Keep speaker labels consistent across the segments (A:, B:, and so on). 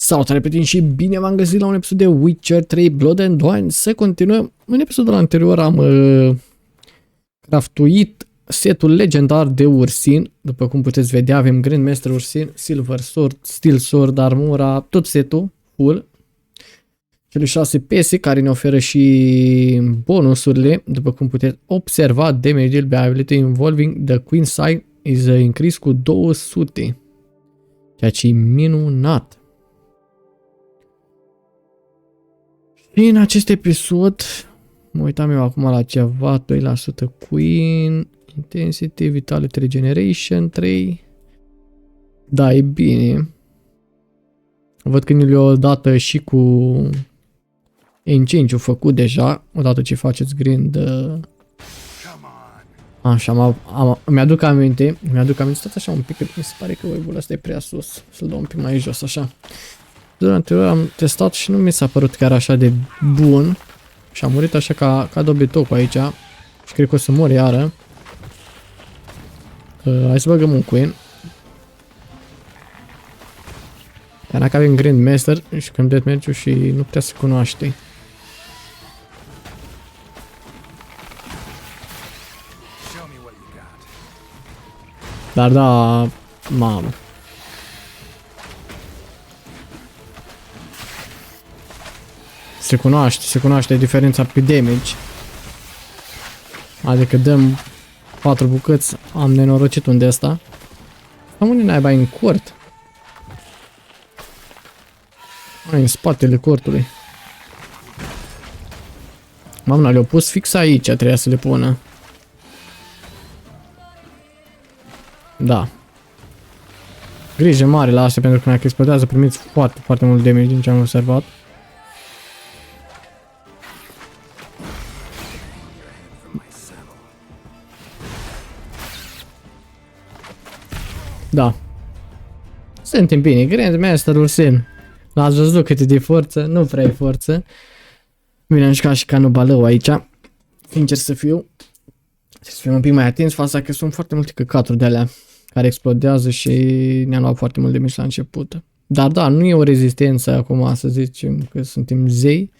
A: Salutare prieteni și bine v-am găsit la un episod de Witcher 3 Blood and Wine. Să continuăm. În episodul anterior am craftuit setul legendar de ursin. După cum puteți vedea avem Grandmaster ursin, Silver Sword, Steel Sword, armura, tot setul full. Cele 6 pese care ne oferă și bonusurile. După cum puteți observa, damage ability involving the queen side is increased cu 200. Ceea ce e minunat. Și în acest episod, mă uitam eu acum la ceva, 2% Queen, Intensity, Vitality Regeneration, 3. Da, e bine. Văd că ni le-o dată și cu Enchant-ul făcut deja, odată ce faceți grind. Așa, mi-aduc aminte, stați așa un pic, că mi se pare că wave-ul ăsta e prea sus, să-l dau un pic mai jos, așa. În anterior am testat și nu mi s-a părut chiar așa de bun și am murit așa ca dobitocul aici și cred că o să mor iară. Hai să băgăm un Queen. Iar dacă avem Grandmaster și când deathmatch-ul și nu putea să cunoaște. Dar da, mamă. Se cunoaște diferența pe damage. Adică dăm 4 bucăți, am nenorocit unde asta. Am unde naiba în cort. Ai, în spatele cortului. Mamna, le-au pus fix aici, trebuia să le pună. Da. Grijă mare la astea, pentru că dacă explodează primiți foarte, foarte mult damage din ce am observat. Da. Suntem bine. Grandmaster ursin. L-ați văzut cât e de forță? Nu prea e forță. Bine, am jucat și ca nubalău aici. Sincer să fiu. Trebuie să fim un pic mai atenți fața că sunt foarte multe căcaturi de alea care explodează și ne-am luat foarte mult de mici la început. Dar da, nu e o rezistență acum să zicem că suntem zei.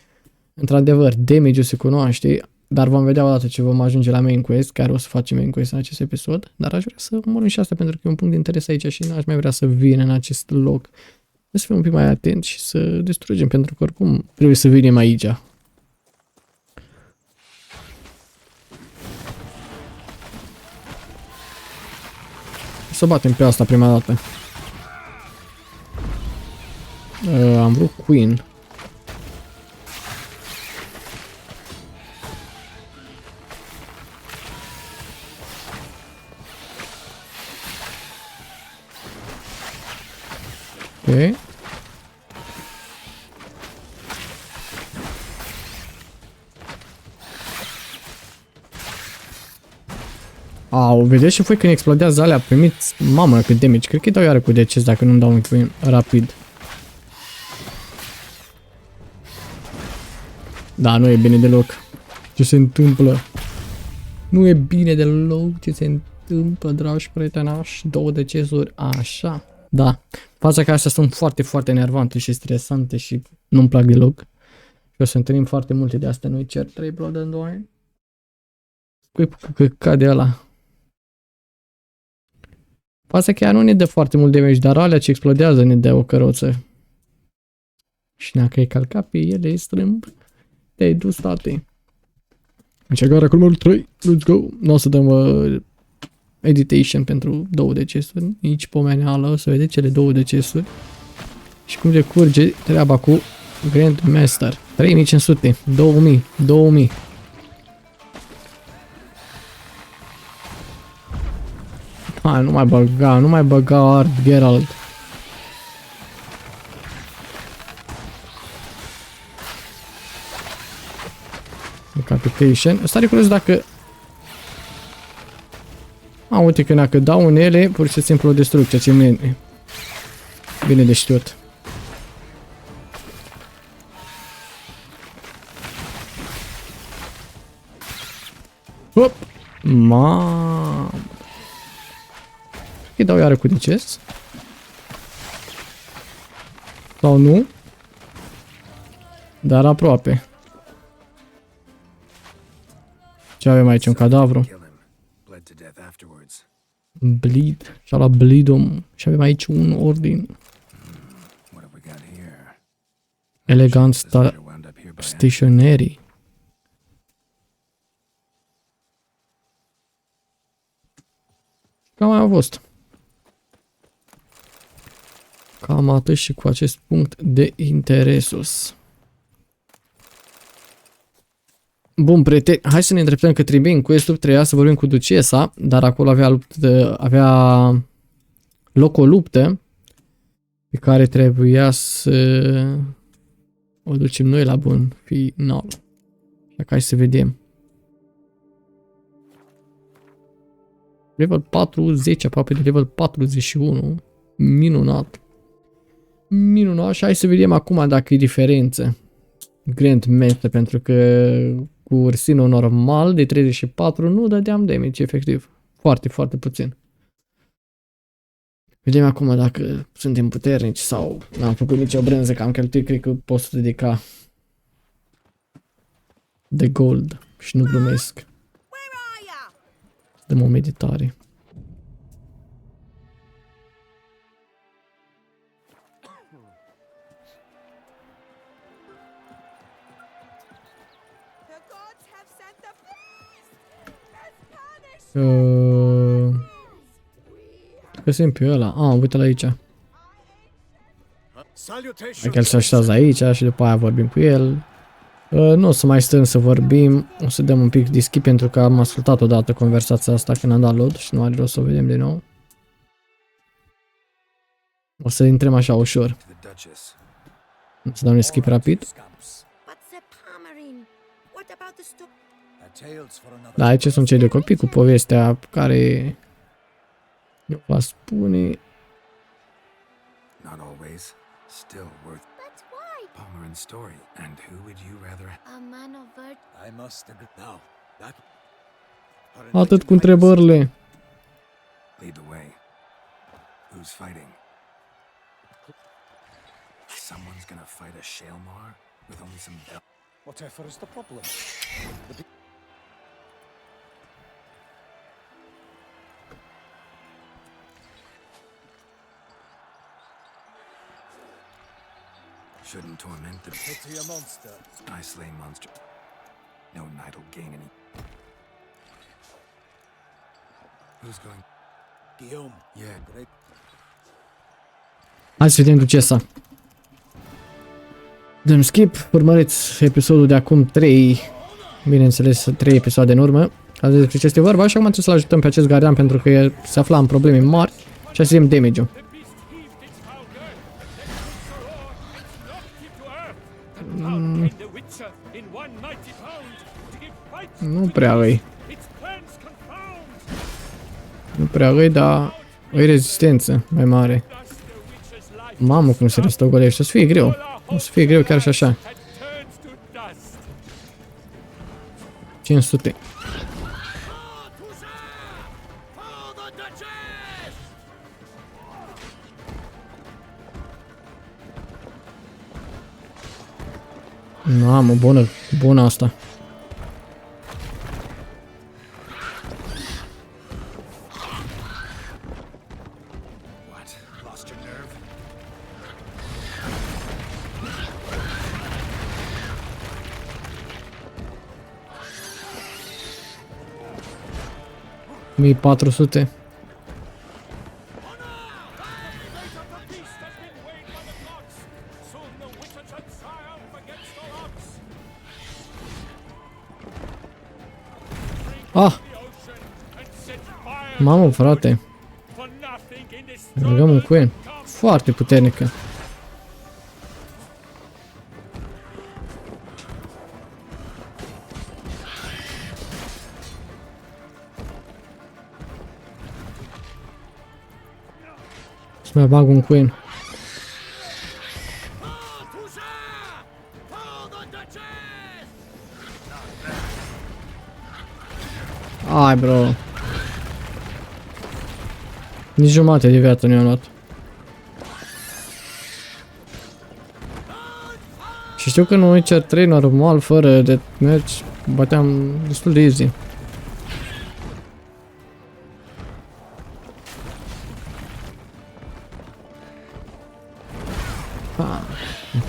A: Într-adevăr, damage-ul se cunoaște. Dar vom vedea odată ce vom ajunge la main quest, care o să facem main quest în acest episod. Dar aș vrea să omorâm și asta pentru că e un punct de interes aici și n-aș mai vrea să vin în acest loc. Trebuie să fim un pic mai atenți și să distrugem, pentru că oricum trebuie să venim aici. Să batem pe asta prima dată. Am vrut Queen. Ok. Au, vedeți și voi când explodează alea, primiți, mamă, cât damage. Cred că îi dau iară cu deces dacă nu-mi dau un Queen rapid. Da, nu e bine deloc. Ce se întâmplă? Nu e bine deloc ce se întâmplă, dragi prietenași. 2 decesuri, așa. Da, faza că astea sunt foarte, foarte enervante și stresante și nu-mi plac deloc. Și o să întâlnim foarte multe de astea. Noi cer 3 Blood and Wine. Păi, că cade ăla. Faza că ea nu ne dă foarte mult damage, dar alea ce explodează ne dă o căroță. Și dacă ai calcat pe ele, îi strâmb. Te-ai dus, tate. Încercarea cu numărul 3. Let's go. Nu o să dăm editation pentru 2 decesuri. Nici pomeneală. O să vedeți cele 2 decesuri. Și cum decurge treaba cu Grandmaster. 3500. 2000. 2000. Hai, nu mai băga art Geralt. Decapitation. Asta are curios dacă... uite că dacă dau unele, pur și simplu o destrucție, ce mine. Bine de știut. Hop! Mamă! Îi dau iară cu deces. Sau nu? Dar aproape. Ce avem aici? Un cadavru. Bleed. Și-a luat bleed-om. Și avem aici un ordin. Elegant stationery. Cam mai a fost. Cam atât și cu acest punct de interesus. Bun, prieteni, hai să ne îndreptăm către main quest-ul. Trebuia să vorbim cu ducesa, dar acolo avea loc o luptă pe care trebuia să o ducem noi la bun final. Așa că hai să vedem. Level 40, aproape de level 41. Minunat. Minunat. Și hai să vedem acum dacă e diferență. Grandmaster, pentru că cu ursinul normal de 34 nu dădeam damage, efectiv. Foarte, foarte puțin. Vedem acum dacă suntem puternici sau n-am făcut nicio brânză, că am cheltuit, cred că pot să dedica de gold și nu glumesc. Dăm o meditare. Găsim pe ăla. Uite-l aici. Dacă el se așează aici și după aia vorbim cu el. Nu o să mai stăm să vorbim. O să dăm un pic de skip pentru că am ascultat odată conversația asta când am dat load și nu are rost să o vedem din nou. O să intrăm așa ușor. O să dăm un skip rapid. Da, aici sunt cei de copii cu povestea care eu va spune. Atât cu întrebările.
B: Shouldn't torment the pity a monster. I slay monster. No knight will gain any. Who's going? Guillaume. Yeah, great.
A: Hai să vedem ducesa. Dăm skip, urmăriți episodul de acum 3, bineînțeles 3 episoade în urmă. Azi despre ce este vorba și acum trebuie să-l ajutăm pe acest gardian pentru că el se afla în probleme mari și să vedem damage-ul. Nu prea îi. Nu prea îi, dar îi rezistență mai mare. Mamă, cum se răstogolește. O să fie greu. O să fie greu chiar și așa. 500. Mamă, bună, bună asta. Mii 400. Mamă, frate. Băgăm un Queen. Foarte puternică. Să mai bag un Queen. Ai, bro. Nici jumate de viață ne-am luat. Și știu că în Witcher 3 normal, fără de mergi, bateam destul de easy.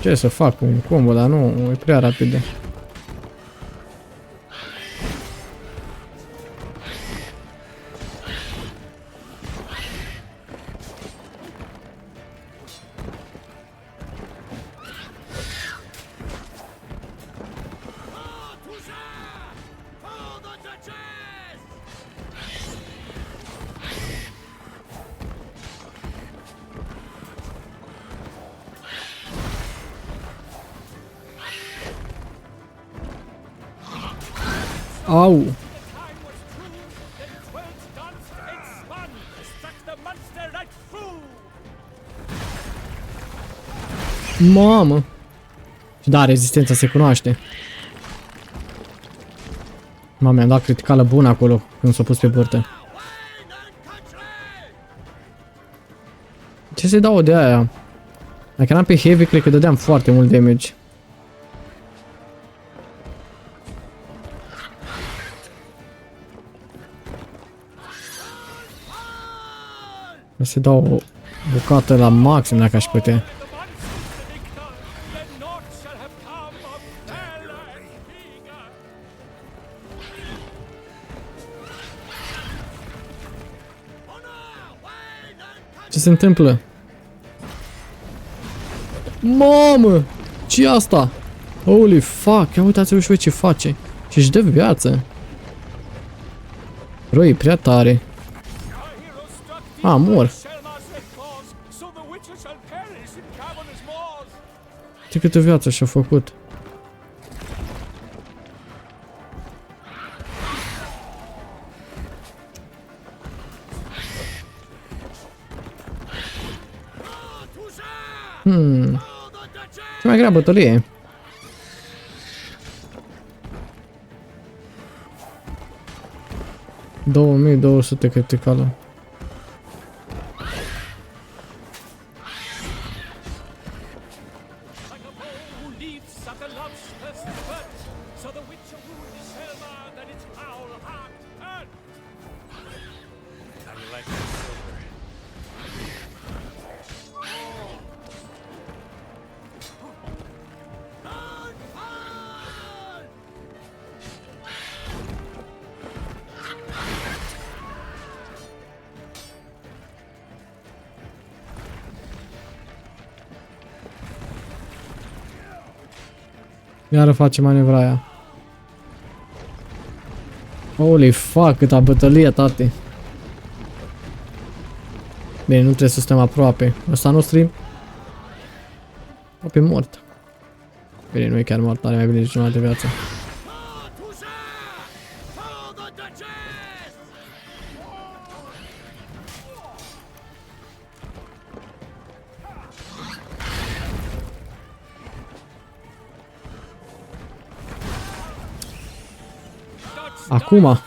A: Ce să fac un combo, dar nu, e prea rapid. Au! Mamă! Și da, rezistența se cunoaște. Mamă, mi-am dat criticală bună acolo când s-a pus pe burtă. Ce să-i dau de aia? Dacă eram pe heavy, cred că dădeam foarte mult damage. O să dau o bucată la maxim dacă aș putea. Ce se întâmplă? Mamă! Ce-i asta? Holy fuck! Ia uitați-vă și voi ce face. Și-și dă viață. Bro, e prea tare. Mor. Ce câtă viață și-a făcut. Ce mai grea bătălie. $2200 criticală. Iară face manevra aia. Holy fuck, câta bătălie, tate. Bine, nu trebuie să stăm aproape. Ăsta nostru e aproape mort. Bine, nu e chiar mort, are mai bine de jumătate de viață. Acum.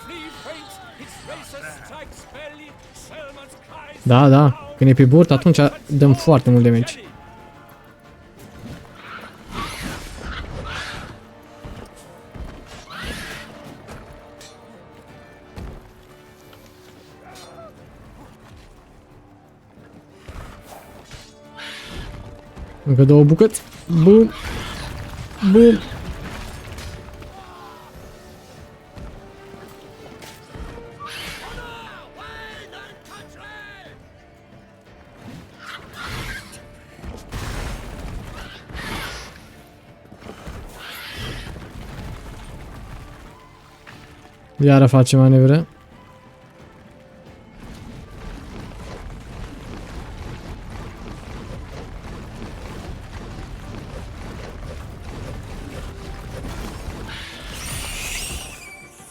A: Da, da. Când e pe burtă, atunci dăm foarte mult damage. Încă două bucăți. Bum. Bum. Iară face manevră.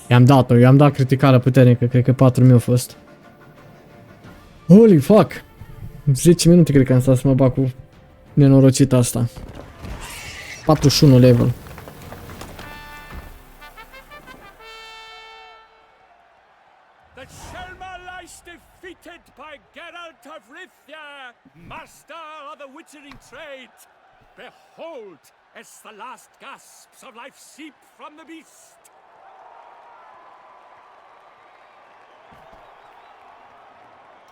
A: I-am dat-o, i-am dat criticală puternică, cred că 4000 a fost. Holy fuck! 10 minute cred că am stat să mă bag cu nenorocita asta. 41 level.
C: Defeated by Geralt of Rivia, master of the witchering trade.
B: Behold, as the last gasps of life seep from the beast.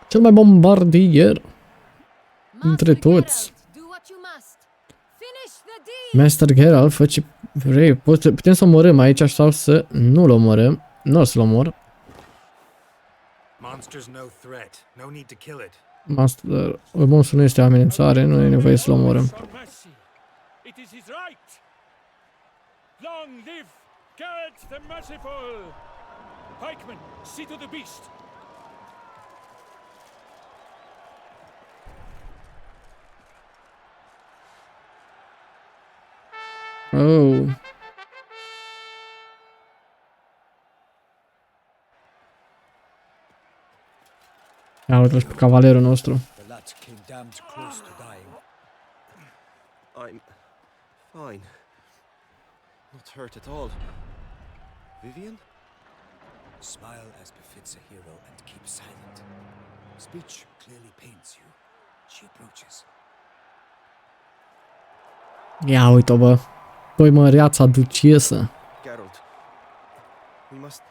A: Cel mai bombardier dintre toți. Master Geralt, fă ce vrei. Putem să omorâm aici sau să nu-l omorâm. Nu o să-l omor. Monstru nu este o amenințare, nu e nevoie să-l omorâm.
B: Long live Geralt the Merciful! Pikeman, see to the beast!
A: Oh. Ia uite-l pe cavalerul nostru.
B: The lad came damned close to dying.
C: I'm fine. Not hurt at all. Vivian?
B: Smile as befits a hero and keep silent. Speech clearly pains you. She approaches.
A: Ia uite-o, bă. Păi măreața ducesă.
C: Geralt. We must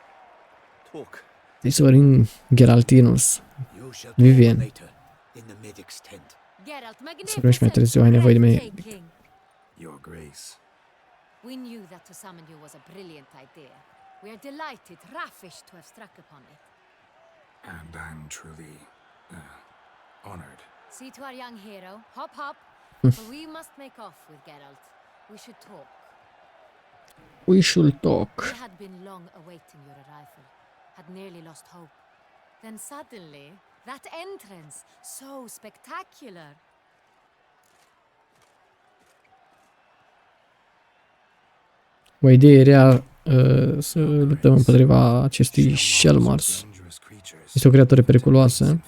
C: talk.
A: Deci Sorin Geraltinus.
B: You shall
A: Vivian.
B: talk later in the medic's tent.
A: Să vreau și mai târziu, ai nevoie de mine.
B: Your Grace.
D: We knew that to summon you was a brilliant idea. We are delighted, ravished to have struck upon it.
B: And I'm truly honored.
D: See to our young hero. Hop, hop. For we must make off with Geralt. We should talk.
A: We should talk.
D: We had been long awaiting your arrival. Had nearly lost hope. Then suddenly, that entrance, so spectacular.
A: O idee era să luptăm împotriva acestui Shelmars. Este o creatură periculoasă.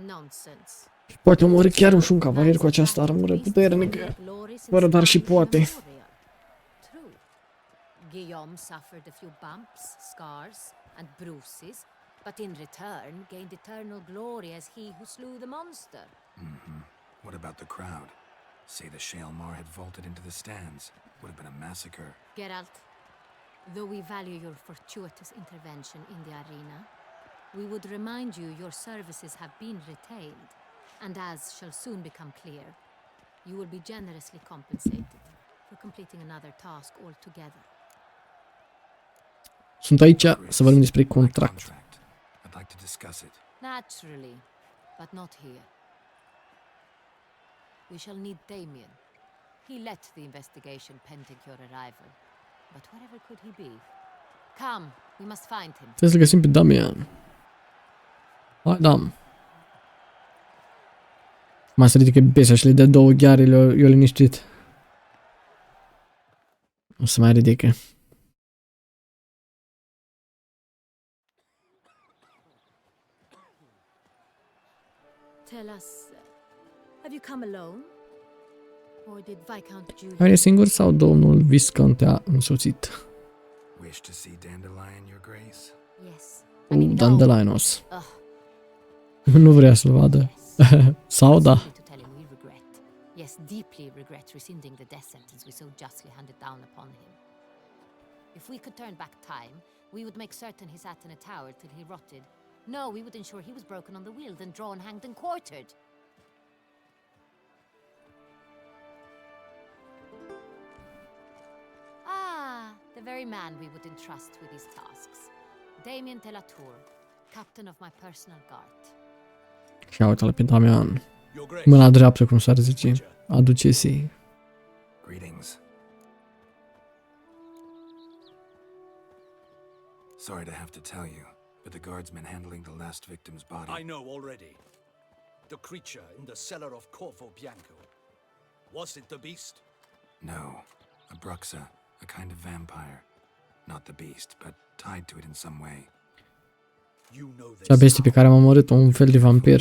D: Nonsense.
A: Poate omori chiar și un cavalier cu această armură puternică. Fără dar și poate.
D: True. Guillaume suffered a few bumps, scars, and bruises, but in return gained eternal glory as he who slew the monster.
B: What about the crowd? Say the Shaelmar had vaulted into the stands. Would have been a massacre.
D: Geralt, though we value your fortuitous intervention in the arena, we would remind you your services have been retained, and as shall soon become clear, you will be generously compensated for completing another task altogether.
A: Sunt aici să vorbim despre contract.
B: I'd like to discuss it.
D: Naturally, but not here. We shall need Damien. He let the investigation pending your arrival. But wherever could he be? Come, we must find him.
A: Trebuie să găsim pe Damian. Hai, Dam. Mai să ridică besea și le dă două gheare, eu liniștit. O să mai ridică.
D: Tell us, have you come alone? Or did Viscount Julian...
A: Are singur sau domnul Viscount te-a însoțit?
B: Wish to see Dandelion, Your Grace?
D: Yes. I mean, no.
A: Dandelionos. Nu vrea să-l vadă. Sau da.
D: To tell him we regret. Yes, deeply regret rescinding the death sentence we so justly handed down upon him. If we could turn back time, we would make certain he sat in a tower till he rotted. No, we would ensure he was broken on the wheel, then drawn, hanged, and quartered. Ah, the very man we would entrust with these tasks. Damien de la Tour, captain of my personal guard.
A: Și uite-l pe Damian. Mâna dreaptă, cum s-ar zice. Aducesii.
B: Greetings. Sorry to have to tell you, but the guardsmen handling the last victim's body...
E: I know already. The creature in the cellar of Corvo Bianco. Was it the beast?
B: No. A bruxa, a kind of vampire. Not the beast, but tied to it in some way.
E: You know
A: Cea bestie pe care am omorât-o, un fel de vampir.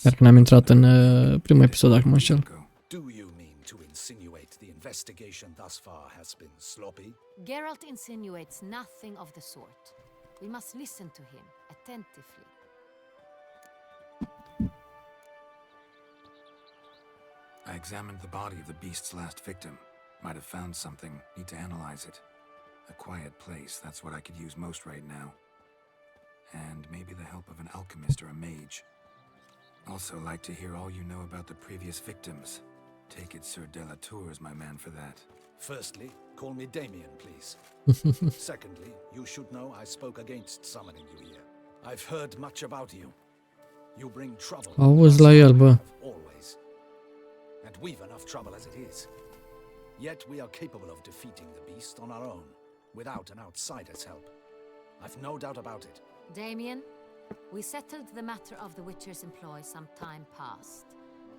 A: Iar când am intrat în primul episod, dacă mă înșel.
E: Do you mean to insinuate the investigation thus far has been sloppy?
D: Geralt insinuates nothing of the sort. We must listen to him attentively.
B: I
F: examined the body of the beast's last victim. Might have found something. Need to analyze it. A quiet place, that's what I could use most right now. And maybe the help of an alchemist or a mage. Also like to hear all you know about the previous victims. Take it Sir Delatour is my man for that.
E: Firstly, call me Damien, please. Secondly, you should know I spoke against summoning you here. I've heard much about you. You bring trouble.
A: Auzi la el, bă.
E: Always. And we've enough trouble as it is. Yet we are capable of defeating the beast on our own, without an outsider's help. I've no doubt about it.
D: Damien, we settled the matter of the Witcher's employ some time past.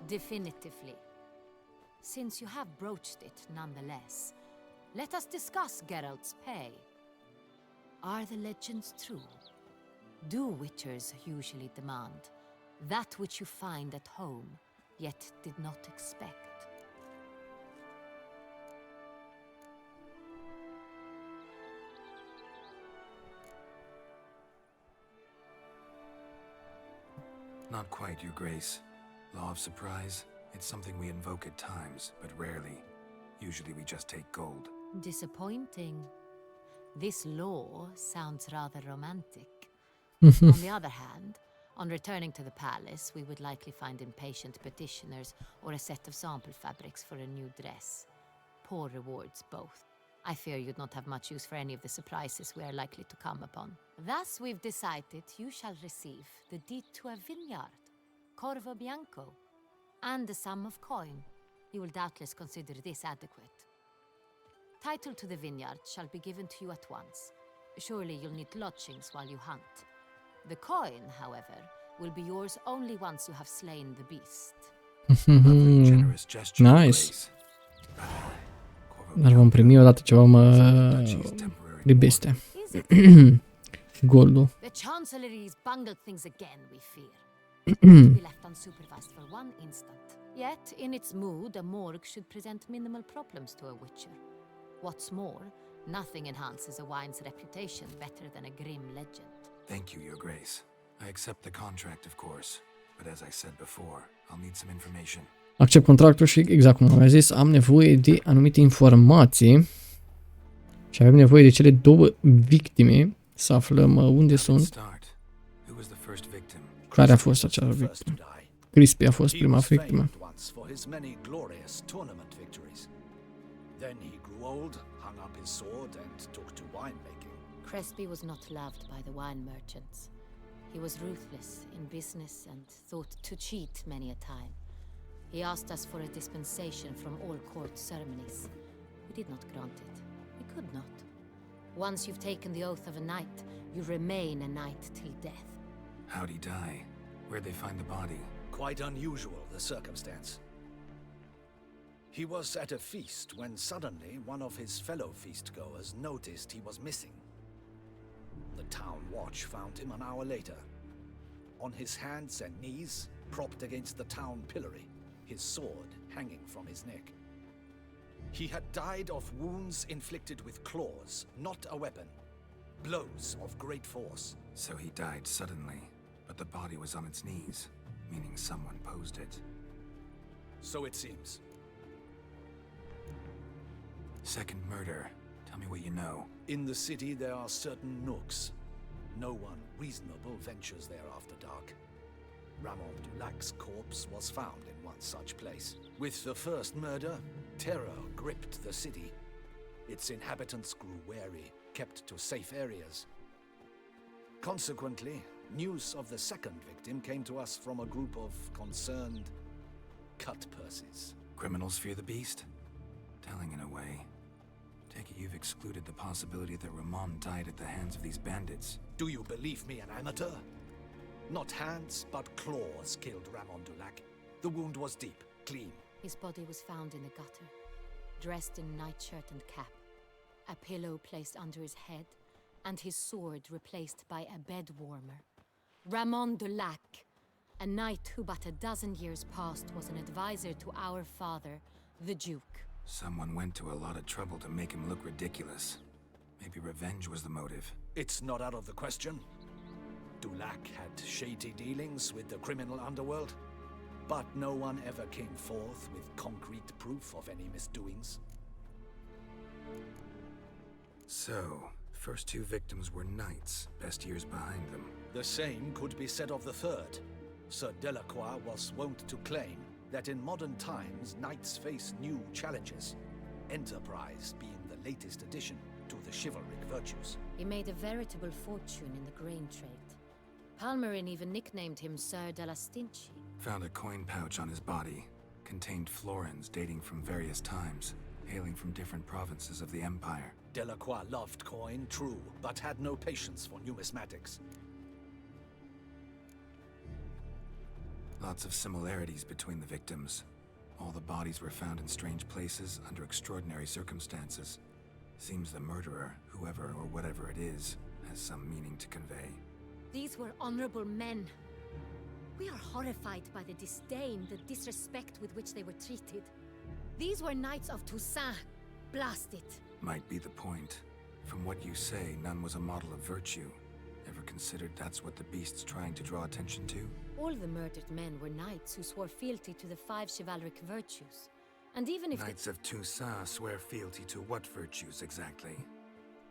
D: Definitively. Since you have broached it nonetheless, let us discuss Geralt's pay. Are the legends true? Do Witchers usually demand that which you find at home, yet did not expect?
F: Not quite, Your Grace. Law of surprise, it's something we invoke at times, but rarely. Usually we just take gold.
D: Disappointing. This law sounds rather romantic. On the other hand, on returning to the palace, we would likely find impatient petitioners or a set of sample fabrics for a new dress. Poor rewards both. I fear you'd not have much use for any of the surprises we are likely to come upon. Thus, we've decided you shall receive the deed to a vineyard, Corvo Bianco, and the sum of coin. You will doubtless consider this adequate. Title to the vineyard shall be given to you at once. Surely you'll need lodgings while you hunt. The coin, however, will be yours only once you have slain the beast.
F: Lovely, generous gesture, Your
A: Nice.
F: Grace.
A: Dar vom primi odată ce vom libeste. Goldul.
D: The Chancellery's bungled things again, we fear. To be left unsupervised for one instant. Yet, in its mood, a morgue should present minimal problems to a witcher. What's more, nothing enhances a wine's reputation better than a grim legend.
F: Thank you, Your Grace. I accept the contract, of course. But as I said before, I'll need some information.
A: Accept contractul și, exact cum am zis, am nevoie de anumite informații. Și avem nevoie de cele două victime, să aflăm unde sunt.
F: Start. Who was the first victim?
A: Care a fost acea victimă? Crispy a fost prima victimă.
E: Once for his many glorious tournament victories. Then he grew old, hung up his sword, and took to winemaking.
D: Crespi was not loved by the wine merchants. He was ruthless in business and thought to cheat many a time. He asked us for a dispensation from all court ceremonies. We did not grant it. We could not. Once you've taken the oath of a knight, you remain a knight till death.
F: How'd he die? Where'd they find the body?
E: Quite unusual, the circumstance. He was at a feast when suddenly one of his fellow feastgoers noticed he was missing. The town watch found him an hour later, on his hands and knees, propped against the town pillory, his sword hanging from his neck. He had died of wounds inflicted with claws, not a weapon. Blows of great force.
F: So he died suddenly, but the body was on its knees, meaning someone posed it.
E: So it seems.
F: Second murder. Tell me what you know.
E: In the city there are certain nooks. No one reasonable ventures there after dark. Ramon Dulac's corpse was found in one such place. With the first murder, terror gripped the city. Its inhabitants grew wary, kept to safe areas. Consequently, news of the second victim came to us from a group of concerned cut-purses.
F: Criminals fear the beast? Telling in a way. Take it you've excluded the possibility that Ramon died at the hands of these bandits.
E: Do you believe me an amateur? Not hands, but claws killed Ramon Dulac. The wound was deep, clean.
D: His body was found in the gutter, dressed in nightshirt and cap, a pillow placed under his head, and his sword replaced by a bed warmer. Ramon Dulac, a knight who but a dozen years past was an advisor to our father, the Duke.
F: Someone went to a lot of trouble to make him look ridiculous. Maybe revenge was the motive.
E: It's not out of the question. Dulac had shady dealings with the criminal underworld. But no one ever came forth with concrete proof of any misdoings.
F: So, first two victims were knights, best years behind them.
E: The same could be said of the third. Sir Delacroix was wont to claim that in modern times knights face new challenges, enterprise being the latest addition to the chivalric virtues.
D: He made a veritable fortune in the grain trade. Palmerin even nicknamed him Sir de la Stinchi.
F: Found a coin pouch on his body. Contained florins dating from various times, hailing from different provinces of the Empire.
E: Delacroix loved coin, true, but had no patience for numismatics.
F: Lots of similarities between the victims. All the bodies were found in strange places under extraordinary circumstances. Seems the murderer, whoever or whatever it is, has some meaning to convey.
D: These were honorable men. We are horrified by the disdain, the disrespect with which they were treated. These were knights of Toussaint. Blast it.
F: Might be the point. From what you say, none was a model of virtue. Ever considered that's what the beast's trying to draw attention to?
D: All the murdered men were knights who swore fealty to the 5 chivalric virtues. And even if
F: Knights of Toussaint swear fealty to what virtues exactly?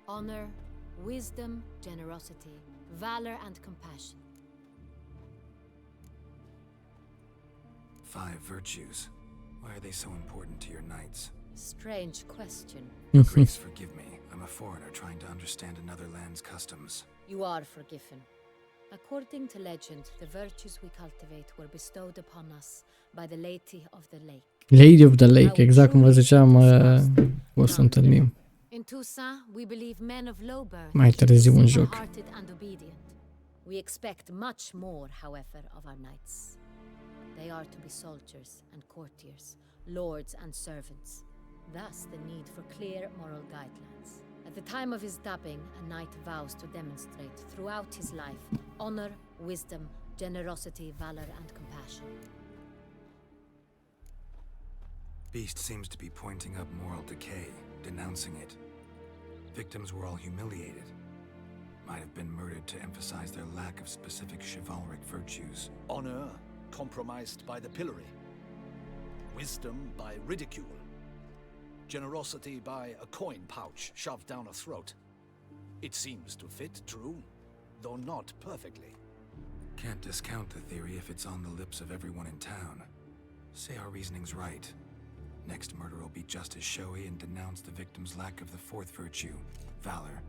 D: honor, wisdom, generosity, valor, and compassion.
F: 5 virtues. Why are they so important to your knights?
D: Strange question.
F: Grace, forgive me. I'm a foreigner trying to understand another land's customs.
D: You are forgiven. According to legend, the virtues we cultivate were bestowed upon us by the Lady of the Lake.
A: Lady of the Lake, exact cum vă ziceam, o să întâlnim
D: In Toussaint, we believe men of low birth
A: mai târziu în joc.
D: hearted and obedient. We expect much more, however, of our knights. They are to be soldiers and courtiers, lords and servants. Thus, the need for clear moral guidelines. At the time of his dubbing, a knight vows to demonstrate throughout his life honor, wisdom, generosity, valor, and compassion.
F: Beast seems to be pointing up moral decay, denouncing it. Victims were all humiliated. Might have been murdered to emphasize their lack of specific chivalric virtues.
E: Honor compromised by the pillory. Wisdom by ridicule. Generosity by a coin pouch shoved down a throat. It seems to fit, true, though not perfectly.
F: Can't discount the theory if it's on the lips of everyone in town. Say our reasoning's right. Next murder will be just as showy and denounce the victim's lack of the 4th virtue, valor.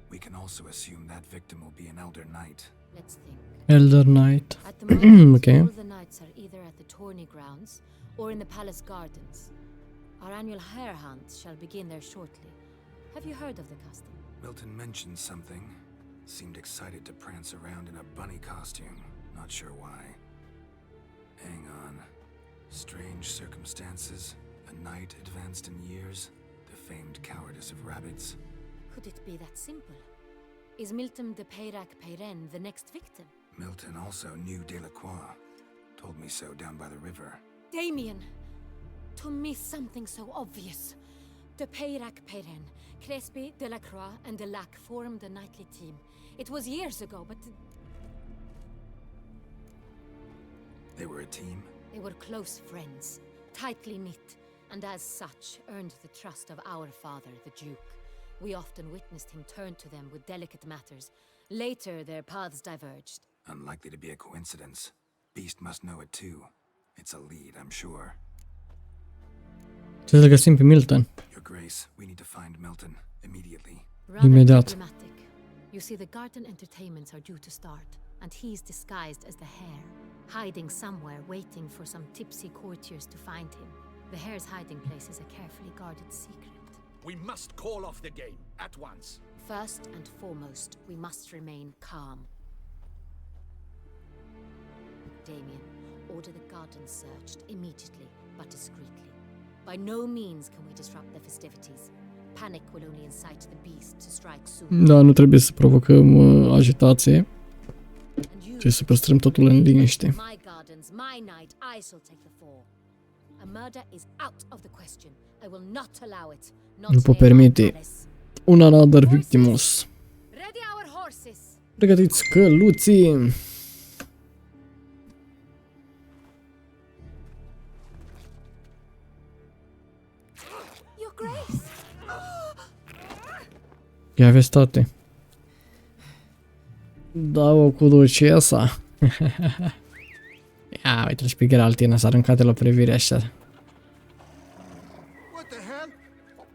F: We can also assume that victim will be an elder knight.
D: Let's think.
A: Elder Knight.
D: At the moment,
A: Okay.
D: all the knights are either at the tourney grounds or in the palace gardens. Our annual hare hunt shall begin there shortly. Have you heard of the custom?
F: Milton mentioned something. Seemed excited to prance around in a bunny costume. Not sure why. Hang on. Strange circumstances. A knight advanced in years. The famed cowardice of rabbits.
D: Could it be that simple? Is Milton de Peyrac Peyren the next victim?
F: Milton also knew Delacroix. Told me so down by the river.
D: Damien! To miss something so obvious. De Peyrac Peyren, Crespi, Delacroix, and Delac formed a knightly team. It was years ago, but
F: They were a team?
D: they were close friends, tightly knit, and as such earned the trust of our father, the Duke. We often witnessed him turn to them with delicate matters. Later, their paths diverged.
F: Unlikely to be a coincidence. Beast must know it too. It's a lead, I'm sure.
A: Trebuie să găsim pe Milton.
F: Your Grace, we need to find Milton immediately.
D: Rather
A: Imediat.
D: diplomatic. You see, the garden entertainments are due to start, and he's disguised as the hare, hiding somewhere, waiting for some tipsy courtiers to find him. The hare's hiding place is a carefully guarded secret.
E: We must call off the game at once.
D: First and foremost, we must remain calm. Damien, order the garden searched immediately, but discreetly. By no means can we disrupt the festivities. Panic will only incite the beast to strike soon.
A: Da, nu trebuie să provocăm agitație.
D: And you,
A: Trebuie să păstrăm totul în liniște.
D: my gardens, my night, I shall take the fall. A murder is out of the question. I will not allow it. Not
A: Nu pot
D: near my
A: permite
D: palace.
A: un another victimos.
D: Ready our horses.
A: Pregătiți căluții.
D: Grace!
A: Ia vezi, toate. Da-o cu ducesa. Ia, uite-l și pe Geralt, s-a aruncat de la privire așa.
C: What the hell?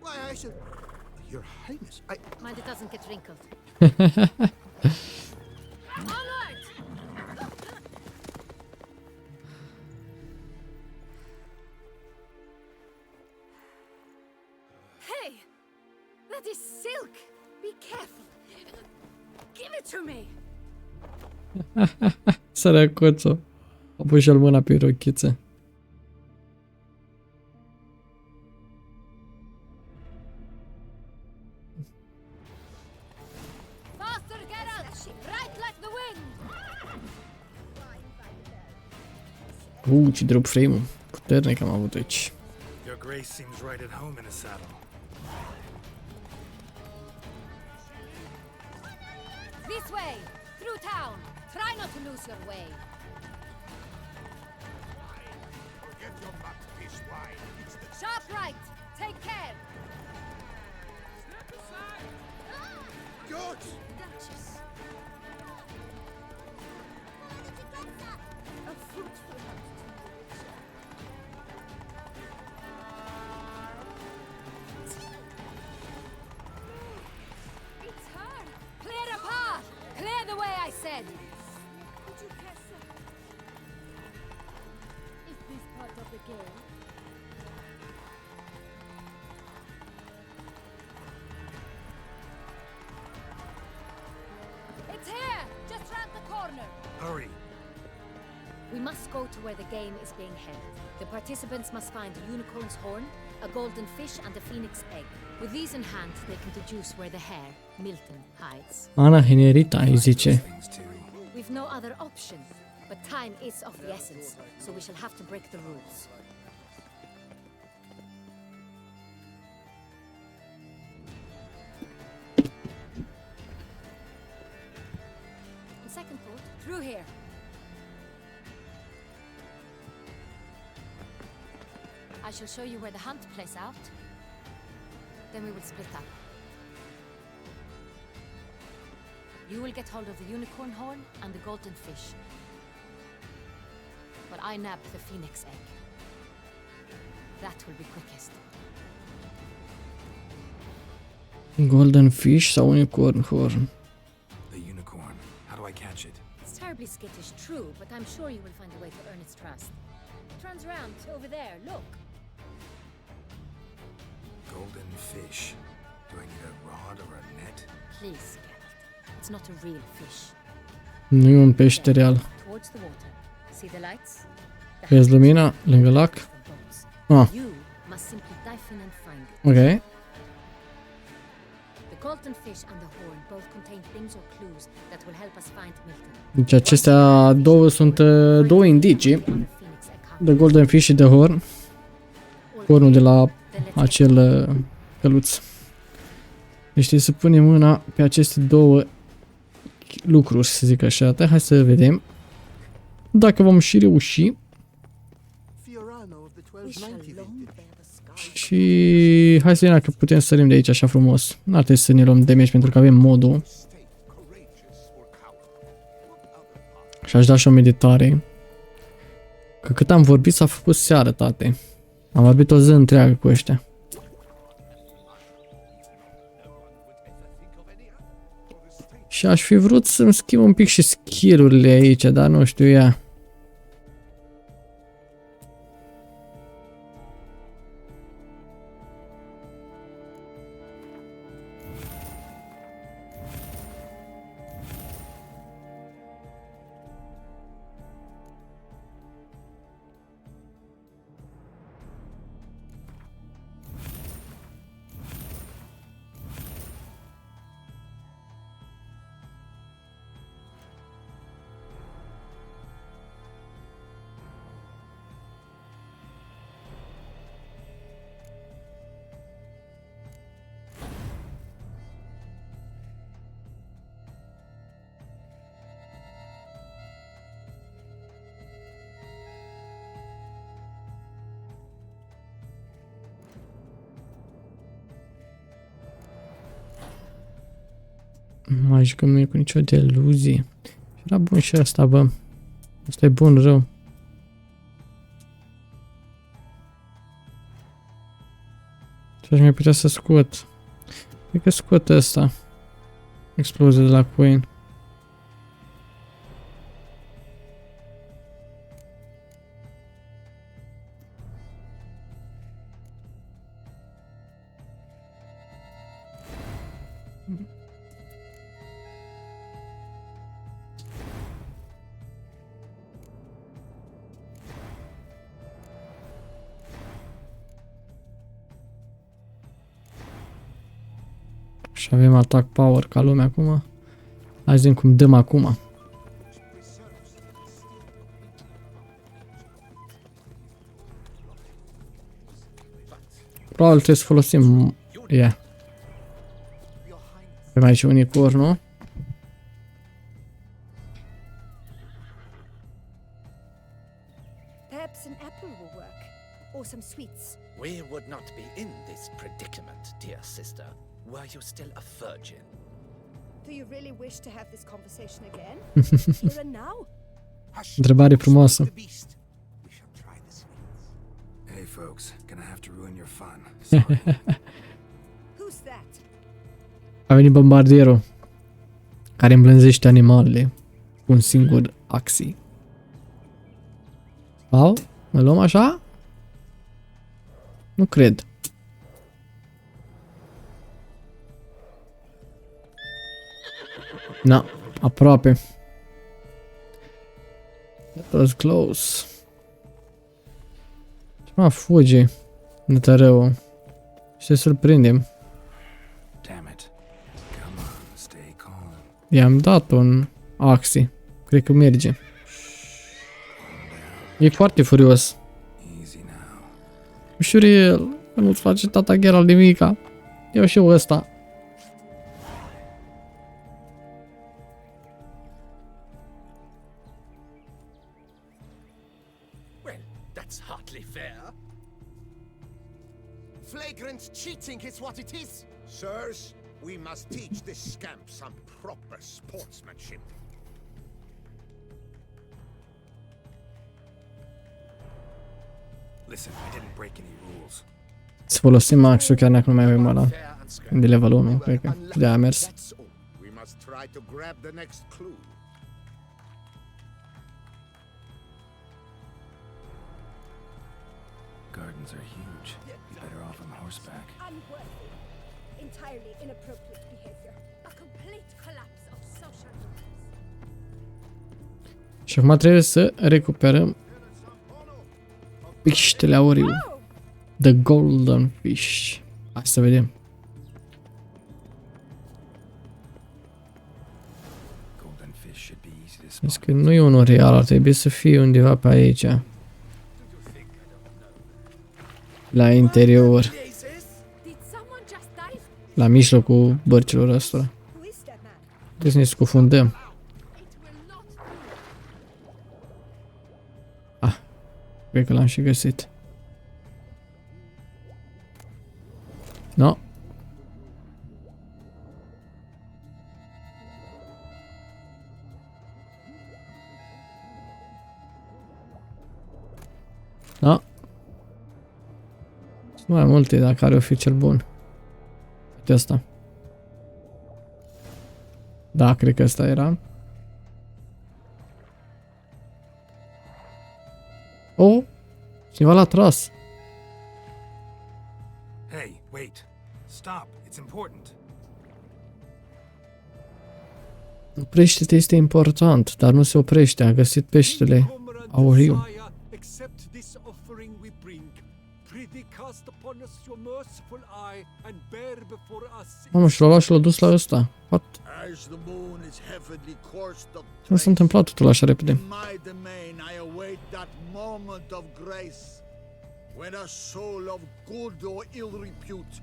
C: Why, I said... Your Highness,
D: Mind it doesn't get wrinkled. Onward! Hey! That is silk! Be careful! Give it to me!
A: Sărăcuțul. A pus și-l mâna pe rochiță.
D: Faster, Geralt! Right like the wind!
A: Ce drop frame-ul. Puternic am avut aici.
F: Your grace seems right at home in a saddle.
D: This way! Through town! Try not to lose your way! Sharp right! Take care!
C: George!
D: Duchess! A fruitful It's her! Clear a path! Clear the way, I said! Is this part of the game? It's here! Just round the corner!
F: Hurry!
D: We must go to where the game is being held. The participants must find a unicorn's horn, a golden fish, and a phoenix egg. With these in hand, they can deduce where the hare, Milton, hides.
A: Ana Henerita îi zice.
F: Things too.
D: We've no other option, but time is of the essence, so we shall have to break the rules. On second thought, through here. I shall show you where the hunt plays out. Then we will split up. You will get hold of the unicorn horn and the golden fish. But I nab the phoenix egg. That will be quickest.
A: Golden fish sau unicorn horn?
F: The unicorn. How do I catch it?
D: It's terribly skittish, true, but I'm sure you will find a way to earn its trust. It runs around over there, look.
F: Golden fish. Do I need a rod or a net?
D: Please, Geralt. It's not a real fish.
A: Nu e un pește real.
D: Towards the water. See the lights? The
A: Vezi
D: hunt
A: lumina lângă lac?
D: from boats.
A: Ah,
D: You must simply dive in and find it.
A: ok.
D: The golden fish and the horn both contain things or clues that will help us find Milton.
A: Deci acestea două sunt două indicii.
D: The other phoenix egg hunt.
A: De golden fish și de horn. Hornul de la
D: Then let's
A: acel căluț. Deci trebuie să punem mâna pe aceste două lucruri, să zic așa. Hai să vedem dacă vom și reuși.
C: Fiorano of the
D: We shall
C: 1290
D: long
C: vintage.
D: bear the scar.
A: Și hai să vedem dacă putem să sărim de aici așa frumos. N-ar trebui să ne luăm damage pentru că avem modul. Și aș da și o meditare. Că cât am vorbit s-a făcut seară, tate. Am vorbit o zi întreagă cu ăștia. Și aș fi vrut să-mi schimb un pic și skill-urile aici, dar nu știu ea. Mai jucăm noi cu nicio deluzie. Era bun și ăsta, bă. Ăsta e bun, rău. Ce aș mai putea să scot? Cred că scot ăsta. Explozie de la coin. Și avem atac power ca lumea acum. Hai să vedem cum dăm acum. Probabil trebuie să folosim... Ia. Avem aici unicorn, nu?
G: Perhaps an apple will work, or some sweets.
E: We would not be in this predicament, dear sister, were you still a virgin.
G: Do you really wish to have this conversation again? Here and now?
A: Întrebare frumoasă.
C: The beast. We shall try the sweets.
F: Hey, folks, gonna have to ruin your fun. Sorry.
G: Who's that?
A: A venit bombardierul care îmblânzește animalele cu un singur axi. Sau? Mă luăm așa? Nu cred. Na, aproape. That was close. Ce mă fuge nătărăul? Și te surprindem.
F: Damn it. Come on, stay calm.
A: I-am dat un axi. Cred că merge. E foarte furios.
F: Easy now.
A: Ușurel, că nu-ți face tata Geralt de mica. Iau și eu ăsta.
E: Well, that's hardly fair.
C: Flagrant cheating is what it is. Sirs, we must teach this scamp some proper sportsmanship.
F: Listen, I didn't break any rules.
A: Să folosim axul chiar dacă nu mai avem ăla.
E: Fair and square.
A: De level 1, cred că. De a mers.
C: That's all. We must try to grab the next clue.
F: Gardens are huge. Be better off on horseback.
G: Unworthy. Entirely inappropriate behavior.
D: A complete collapse of social norms.
A: Și acum trebuie să recuperăm peștele auriu. The golden fish. Hai să vedem.
F: Golden fish should be easy to
A: Zic
F: spot.
A: că nu e unul real, ar trebui să fie undeva pe aici. La interior.
D: Did someone just dive?
A: La mijlocul bărcilor ăstora.
G: Who is that man?
A: Trebuie să ne scufundăm.
D: It will not do.
A: Cred că l-am și găsit. No. No. Sunt mai multe dacă are o fi cel bun. Uite asta. Da, cred că ăsta era. Oh! Cineva l-a tras.
F: Hey, wait. Stop. It's important.
A: Oprește-te este important, dar nu se oprește. A găsit peștele auriu.
B: Accept this offering we bring. Prithee cast upon us your merciful eye and bear before us.
A: Mamă, și l-a luat și l-a dus la ăsta. What?
C: As the moon is heavily coursed of
A: Nu s-a întâmplat totul așa repede.
C: in my domain, I await that moment of grace when a soul of good or ill repute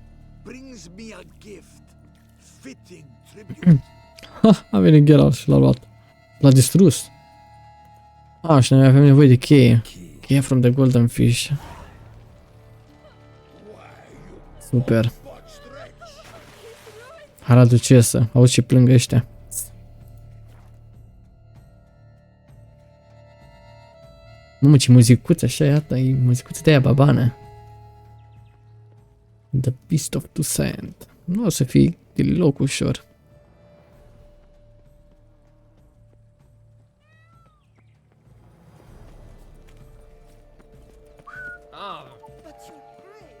C: brings me a gift, fitting tribute.
A: Ha, a venit Geralt și l-a luat. L-a distrus. A, și noi avem nevoie de cheie. Cheie from the golden fish. Super. Hara ducesă. Auzi ce plâng ăștia. Mamă, ce muzicuță, așa, iată, e muzicuță de aia babană. The Beast of Toussaint. Nu o să fie deloc ușor.
G: But your grace.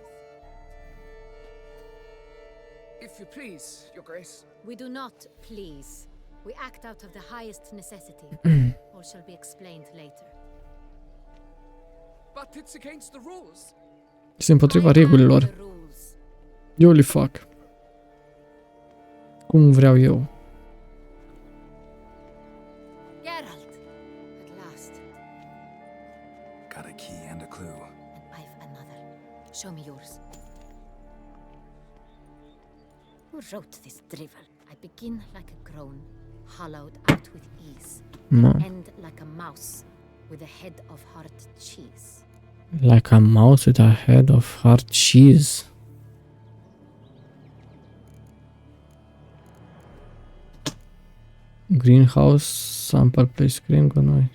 H: If you please, Your Grace.
D: We do not please. We act out of the highest necessity. All shall be explained later.
H: But it's against the rules.
A: Este împotriva
D: I am
A: regulilor.
D: the rules.
A: Eu le fac. Cum vreau eu.
D: Geralt, at last.
F: Got a key and a clue.
D: And I've another. Show me yours. Who wrote this drivel? I begin like a groan, hollowed out with ease. End like a mouse with a head of hard cheese.
A: Like a mouse with a head of hard cheese. Greenhouse, sample place, green cu noi.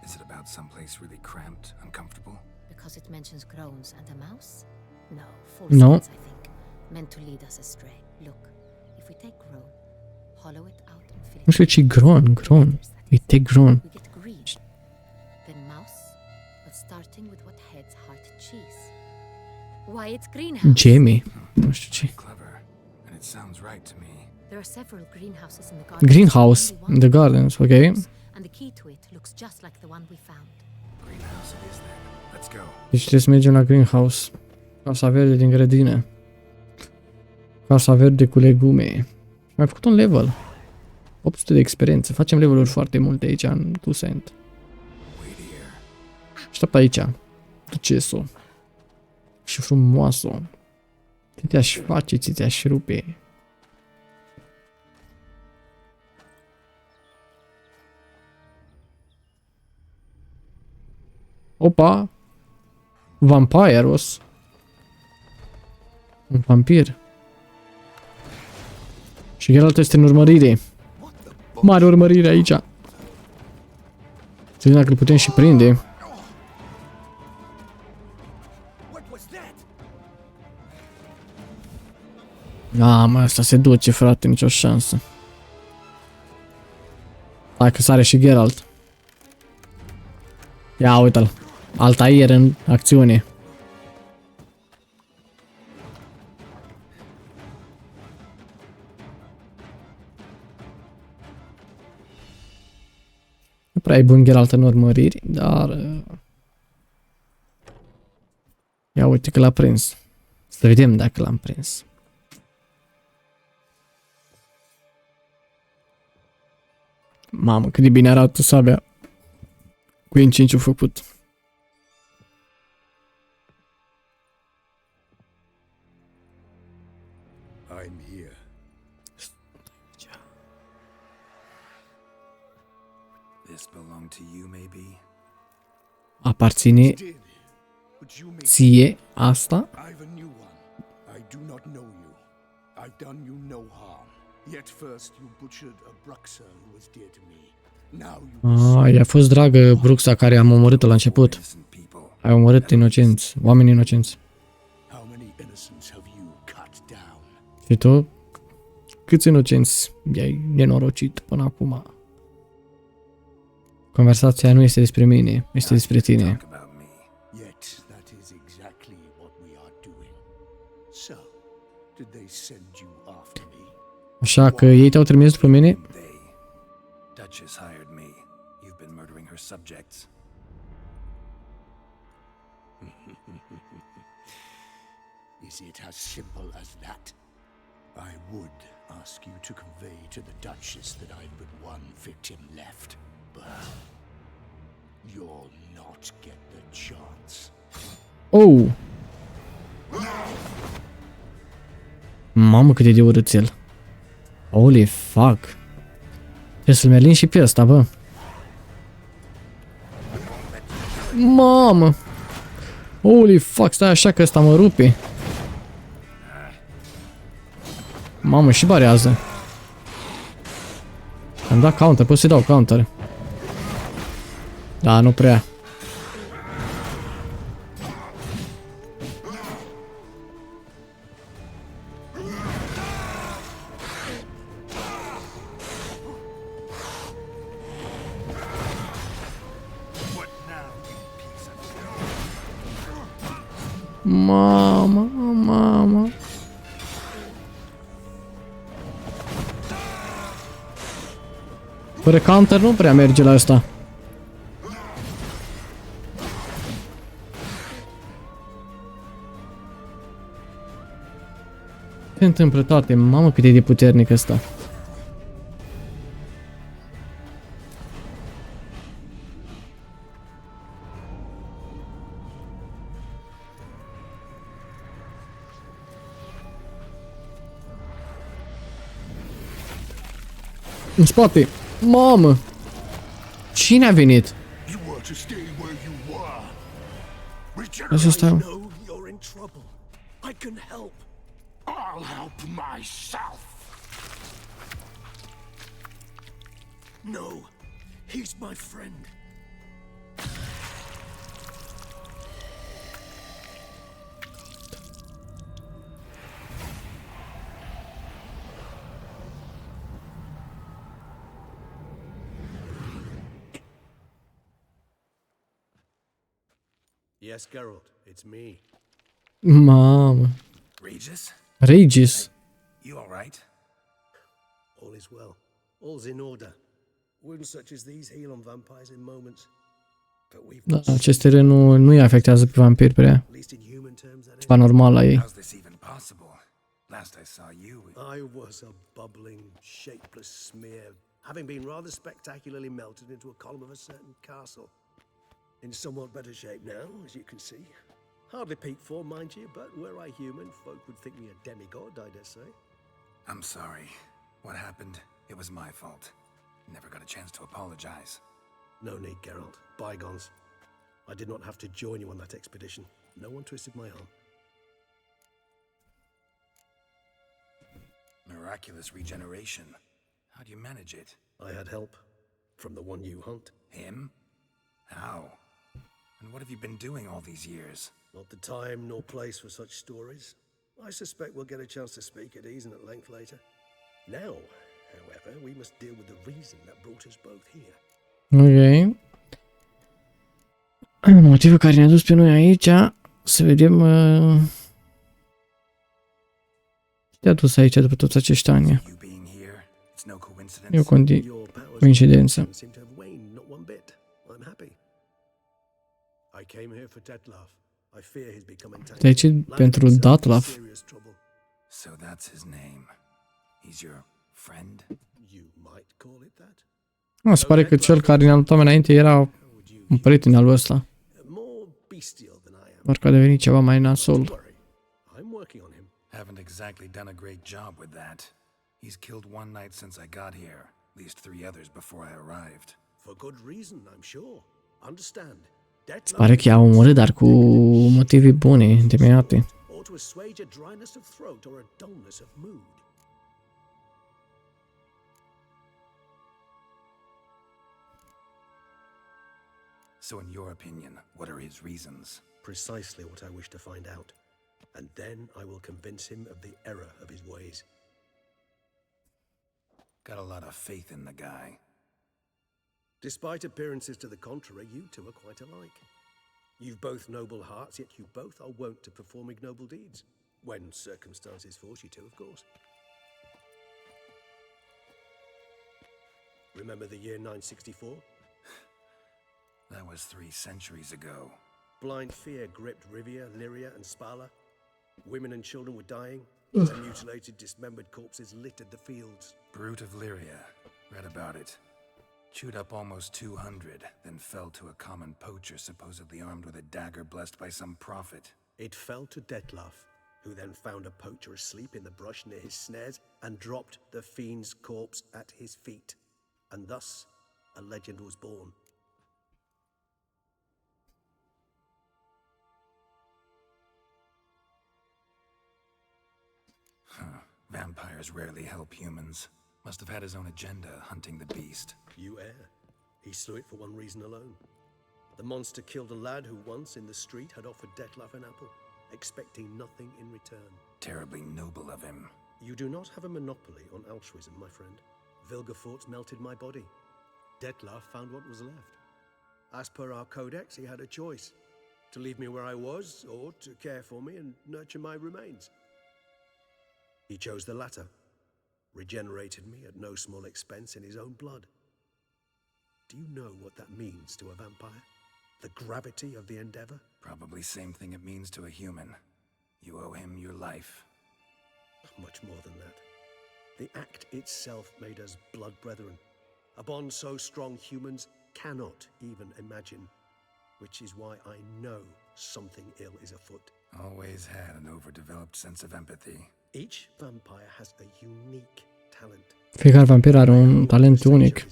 F: Is it about someplace really cramped, uncomfortable?
D: Because it mentions groans and a mouse? No, false
A: No.
D: signs, I think. Meant to lead us astray. Look, if we take groan, hollow it out and fill it
A: Nu știu ce gron. We take gron.
D: we get griji. Then mouse, but starting with what heads hard cheese. Why, it's greenhouse.
A: Jamie. Nu știu ce.
F: Clever. And it sounds right to me.
D: There are several greenhouses in the garden.
A: Greenhouse in the gardens, ok.
D: And the key to it looks just like the one we found.
F: Greenhouse it is then. Let's go.
A: Deci trebuie să mergem la greenhouse. Casa verde din grădină. Casa verde cu legume. Am făcut un level. 800 de experiență. Facem leveluri foarte multe aici în Toussaint.
F: Wait here.
A: Așteaptă aici. Ducesul. Și frumoasă. Ce te-aș face, ți te-aș rupe. Opa! Vampiros. Un vampir. Și Geralt este în urmărire. Mare urmărire aici. Să vedem dacă îl putem și prinde.
C: What was that?
A: Mă, ăsta se duce, frate, nicio șansă. Hai că sare și Geralt. Ia uite-l. Altair în acțiune. Nu prea e bun Geralt în urmăriri, dar... Ia uite că l-a prins. Să vedem dacă l-am prins. Mamă, cât de bine arată sabia. Cu N5 au făcut.
C: I'm here.
F: This belonged to you, maybe?
A: Aparține
C: Did, but you may
A: ție asta?
C: I've a new one. I do not know you. I've done you no harm. Yet first you butchered a Bruxa who was dear to me. Now you
A: I-a fost dragă Bruxa care am omorât-o la început.
F: Innocent people.
A: Ai omorât inocenți, oameni inocenți.
C: How many innocents have you cut down?
A: Și tu? Câți inocenți i-ai nenorocit până acum? Conversația nu este despre mine, este despre tine.
F: Talk about me.
C: Yet that is exactly what we are doing. So, did they send you after me?
A: Așa că ei te-au trimis după mine?
F: They. Duchess hired me. You've been murdering her subjects.
C: Is it as simple as that? I would ask you to convey to the Duchess that I've but one victim left, but you'll not get the chance.
A: Oh! Mamă cât e de urâțel. Holy fuck. Trebuie să-l merlin și pe ăsta, bă. Mamă! Holy fuck, stai așa că ăsta mă rupe. Mamă, și barează. Am dat counter, pot să-i dau counter. Da, nu prea. Mama, mama. Fără counter nu prea merge la asta. Se întâmplă toate. Mamă, cât e de puternic ăsta. În spate. Mamă! Cine a venit? Asta stau.
C: I can help. I'll help myself. No, he's my friend.
B: Yes, Geralt, it's me.
A: Mamă.
F: Regis?
A: Regis.
F: You alright?
B: All is well. All's in order. Wounds such as these heal on vampires in moments. But we've
A: Da, aceste râni nu-i afectează pe vampiri prea.
B: at least in human terms that is.
A: Ceva normal la ei.
F: How's this even possible? Last I saw you...
B: I was a bubbling, shapeless smear, having been rather spectacularly melted into a column of a certain castle. In somewhat better shape now, as you can see. Hardly peak form, mind you, but were I human, folk would think me a demigod, I dare say.
F: I'm sorry. What happened? It was my fault. Never got a chance to apologize.
B: No need, Geralt. Bygones. I did not have to join you on that expedition. No one twisted my arm.
F: Miraculous regeneration. How do you manage it?
B: I had help from the one you hunt.
F: Him? How? And what have you been doing all these years?
B: Not the time nor place for such stories. I suspect we'll get a chance to speak at ease and at length later. Now, however, we must deal with the reason that brought us both here.
A: Ok. Motivul care ne-a dus pe noi aici. Să vedem... Ce te-a dus aici după toți acești ani?
F: You being here, it's no coincidence.
A: E o
B: Your powers
A: coincidență.
B: seem to have waned not one bit. I'm happy. I came here for Detlef. I fear he's become entangled.
A: De aici pentru Detlef.
B: Serious trouble.
F: So that's his name. He's your friend?
B: You might call it that.
A: Se pare că cel care ne-a luptat mai înainte era un prieten al lui ăsta.
B: More bestial than I am.
A: Doar că a devenit ceva mai nasol.
B: Don't worry. I'm working on him.
F: Haven't exactly done a great job with that. He's killed one knight since I got here. At least 3 others before I arrived.
B: For good reason, I'm sure. Understand.
A: Se pare că i-a omorât, dar cu motive bune, întemeiate.
B: Or to assuage a dryness of throat or a dullness of mood.
F: So in your opinion, what are his reasons?
B: Precisely what I wish to find out. And then I will convince him of the error of his ways.
F: Got a lot of faith in the guy.
B: Despite appearances to the contrary, you two are quite alike. You've both noble hearts, yet you both are wont to perform ignoble deeds. When circumstances force you to, of course. Remember the year 964?
F: That was 3 centuries ago.
B: Blind fear gripped Rivia, Lyria, and Spala. Women and children were dying. Their mutilated, dismembered corpses littered the fields.
F: Brute of Lyria. Read about it. Chewed up almost 200, then fell to a common poacher supposedly armed with a dagger blessed by some prophet.
B: It fell to Detlef, who then found a poacher asleep in the brush near his snares and dropped the fiend's corpse at his feet. And thus, a legend was born.
F: Vampires rarely help humans. Must have had his own agenda hunting the beast.
B: You err. He slew it for one reason alone. The monster killed a lad who once in the street had offered Detlef an apple, expecting nothing in return.
F: Terribly noble of him.
B: You do not have a monopoly on altruism, my friend. Vilgefortz melted my body. Detlef found what was left. As per our codex, he had a choice. To leave me where I was, or to care for me and nurture my remains. He chose the latter. Regenerated me at no small expense in his own blood. Do you know what that means to a vampire? The gravity of the endeavor?
F: Probably same thing it means to a human. You owe him your life.
B: Much more than that. The act itself made us blood brethren. A bond so strong humans cannot even imagine. Which is why I know something ill is afoot.
F: Always had an overdeveloped sense of empathy.
B: Each vampire has a unique talent.
A: Fiecare vampir are un talent unic.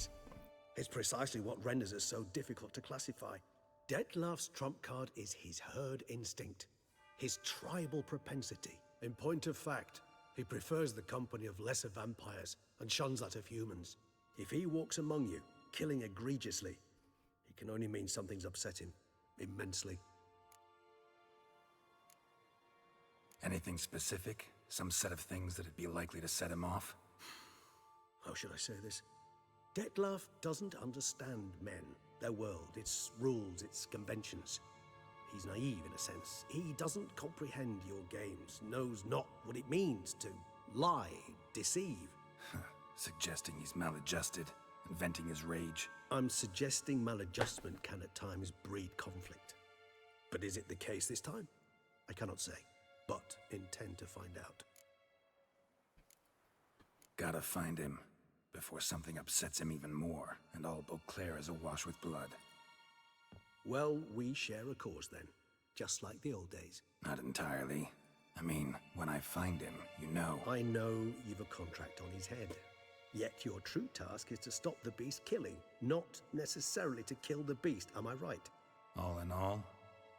B: It's precisely what renders us so difficult to classify. Detlef's trump card is his herd instinct, his tribal propensity. In point of fact, he prefers the company of lesser vampires and shuns that of humans. If he walks among you, killing egregiously, it can only mean something's upset him immensely.
F: Anything specific? Some set of things that'd be likely to set him off?
B: How should I say this? Detlef doesn't understand men, their world, its rules, its conventions. He's naive in a sense. He doesn't comprehend your games, knows not what it means to lie, deceive.
F: Suggesting he's maladjusted, inventing his rage.
B: I'm suggesting maladjustment can at times breed conflict. But is it the case this time? I cannot say, but intend to find out.
F: Gotta find him, before something upsets him even more, and all Beauclair is awash with blood.
B: Well, we share a cause then, just like the old days.
F: Not entirely. I mean, when I find him, you know.
B: I know you've a contract on his head. Yet your true task is to stop the beast killing, not necessarily to kill the beast, am I right?
F: All in all,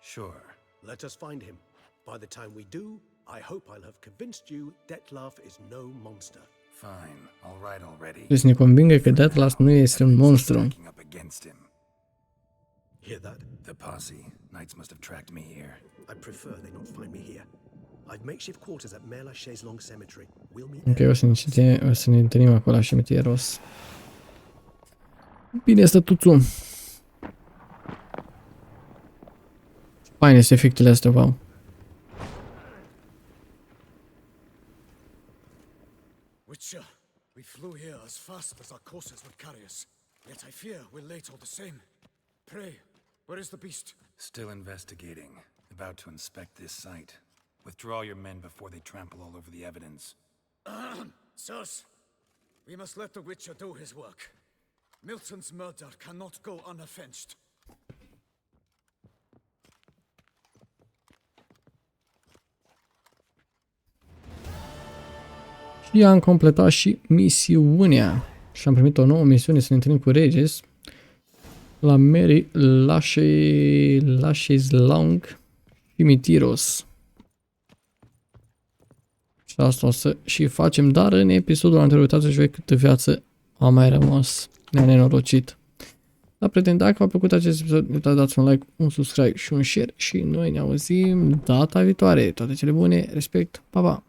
F: sure.
B: Let us find him. By the time we do, I hope I'll have convinced you Detlef is no monster.
F: Fine, all right already.
A: Trebuie să ne convingă că Detlef nu este un monstru.
F: Up against him.
B: Hear that?
F: The posse. Knights must have tracked me here.
B: I prefer they not find me here. I've makeshift quarters at Mère Lachaise Long Cemetery. We'll meet
A: Ok,
B: there.
A: o să ne întâlnim acolo la cimitirul. Bine este Toussaint. Faine sunt efectele astea, wow.
C: Witcher, we flew here as fast as our courses would carry us. Yet I fear we're late all the same. Pray, where is the beast?
F: Still investigating. About to inspect this site. Withdraw your men before they trample all over the evidence.
C: Sirs, we must let the Witcher do his work. Milton's murder cannot go unavenged.
A: Și am completat și misiunea. Și am primit o nouă misiune să ne întâlnim cu Regis la Mary Lachaise Long Cimitiros. Și asta o să și facem, dar în episodul anterior, uitați și voi câtă viață a mai rămas. Ne-a nenorocit. Dar, prieteni, dacă v-a plăcut acest episod, uitați, dați un like, un subscribe și un share și noi ne auzim data viitoare. Toate cele bune, respect, pa, pa!